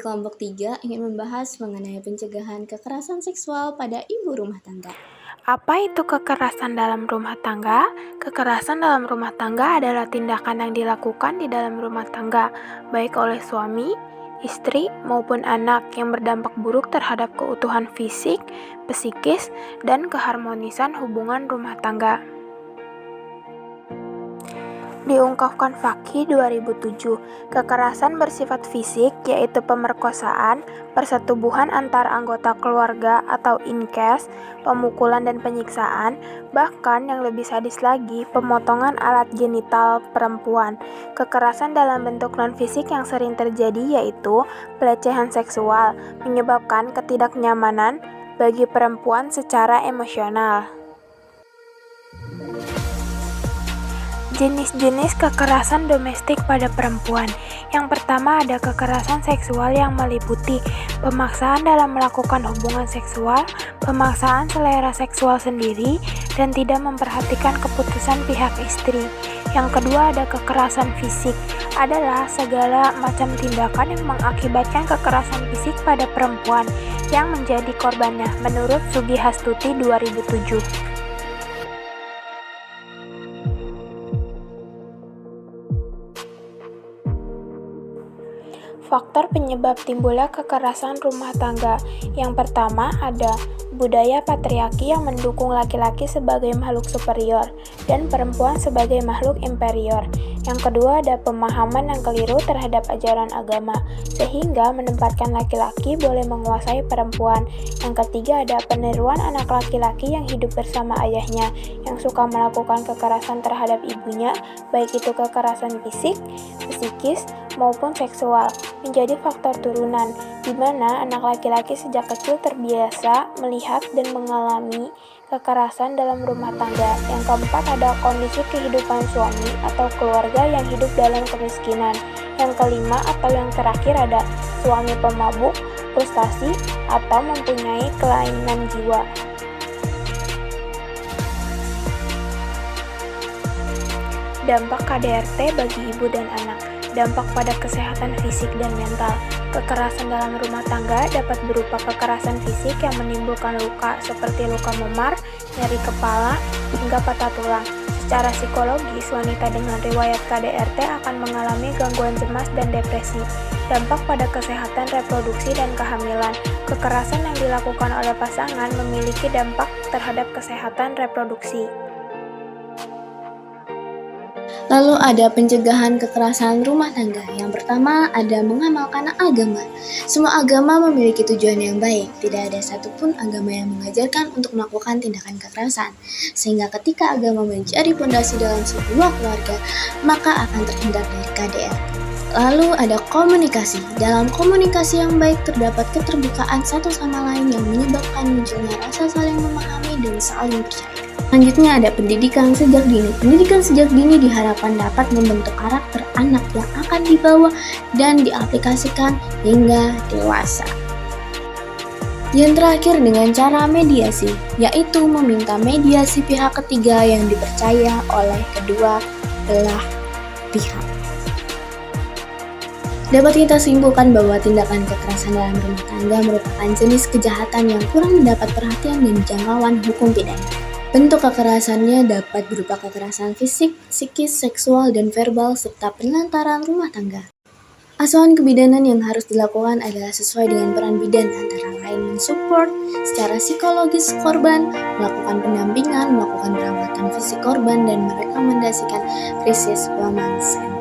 kelompok 3 ingin membahas mengenai pencegahan kekerasan seksual pada ibu rumah tangga. Apa itu kekerasan dalam rumah tangga? Kekerasan dalam rumah tangga adalah tindakan yang dilakukan di dalam rumah tangga, baik oleh suami, istri, maupun anak yang berdampak buruk terhadap keutuhan fisik, psikis, dan keharmonisan hubungan rumah tangga. Diungkapkan Fakih 2007, kekerasan bersifat fisik yaitu pemerkosaan, persetubuhan antar anggota keluarga atau incest, pemukulan dan penyiksaan, bahkan yang lebih sadis lagi, pemotongan alat genital perempuan. Kekerasan dalam bentuk non-fisik yang sering terjadi yaitu pelecehan seksual, menyebabkan ketidaknyamanan bagi perempuan secara emosional. Jenis-jenis kekerasan domestik pada perempuan. Yang pertama ada kekerasan seksual yang meliputi pemaksaan dalam melakukan hubungan seksual, pemaksaan selera seksual sendiri, dan tidak memperhatikan keputusan pihak istri. Yang kedua ada kekerasan fisik, adalah segala macam tindakan yang mengakibatkan kekerasan fisik pada perempuan yang menjadi korbannya, menurut Sugihastuti 2007. Faktor penyebab timbulnya kekerasan rumah tangga. Yang pertama ada budaya patriarki yang mendukung laki-laki sebagai makhluk superior dan perempuan sebagai makhluk inferior. Yang kedua ada pemahaman yang keliru terhadap ajaran agama, sehingga menempatkan laki-laki boleh menguasai perempuan. Yang ketiga ada peniruan anak laki-laki yang hidup bersama ayahnya, yang suka melakukan kekerasan terhadap ibunya, baik itu kekerasan fisik, psikis, maupun seksual, menjadi faktor turunan, di mana anak laki-laki sejak kecil terbiasa melihat dan mengalami kekerasan dalam rumah tangga. Yang keempat ada kondisi kehidupan suami atau keluarga yang hidup dalam kemiskinan. Yang kelima atau yang terakhir ada suami pemabuk, frustasi, atau mempunyai kelainan jiwa. Dampak KDRT bagi ibu dan anak. Dampak pada kesehatan fisik dan mental. Kekerasan dalam rumah tangga dapat berupa kekerasan fisik yang menimbulkan luka seperti luka memar, nyeri kepala, hingga patah tulang. Secara psikologis, wanita dengan riwayat KDRT akan mengalami gangguan cemas dan depresi. Dampak pada kesehatan reproduksi dan kehamilan. Kekerasan yang dilakukan oleh pasangan memiliki dampak terhadap kesehatan reproduksi. Lalu ada pencegahan kekerasan rumah tangga. Yang pertama ada mengamalkan agama. Semua agama memiliki tujuan yang baik. Tidak ada satupun agama yang mengajarkan untuk melakukan tindakan kekerasan. Sehingga ketika agama menjadi fondasi dalam sebuah keluarga, maka akan terhindar dari KDRT. Lalu ada komunikasi. Dalam komunikasi yang baik terdapat keterbukaan satu sama lain yang menyebabkan munculnya rasa saling memahami dan saling percaya. Selanjutnya ada pendidikan sejak dini. Pendidikan sejak dini diharapkan dapat membentuk karakter anak yang akan dibawa dan diaplikasikan hingga dewasa. Yang terakhir dengan cara mediasi, yaitu meminta mediasi pihak ketiga yang dipercaya oleh kedua belah pihak. Dapat kita simpulkan bahwa tindakan kekerasan dalam rumah tangga merupakan jenis kejahatan yang kurang mendapat perhatian dan jangkauan hukum pidana. Bentuk kekerasannya dapat berupa kekerasan fisik, psikis, seksual, dan verbal, serta penelantaran rumah tangga. Asuhan kebidanan yang harus dilakukan adalah sesuai dengan peran bidan, antara lain mensupport secara psikologis korban, melakukan pendampingan, melakukan perawatan fisik korban, dan merekomendasikan krisis women center.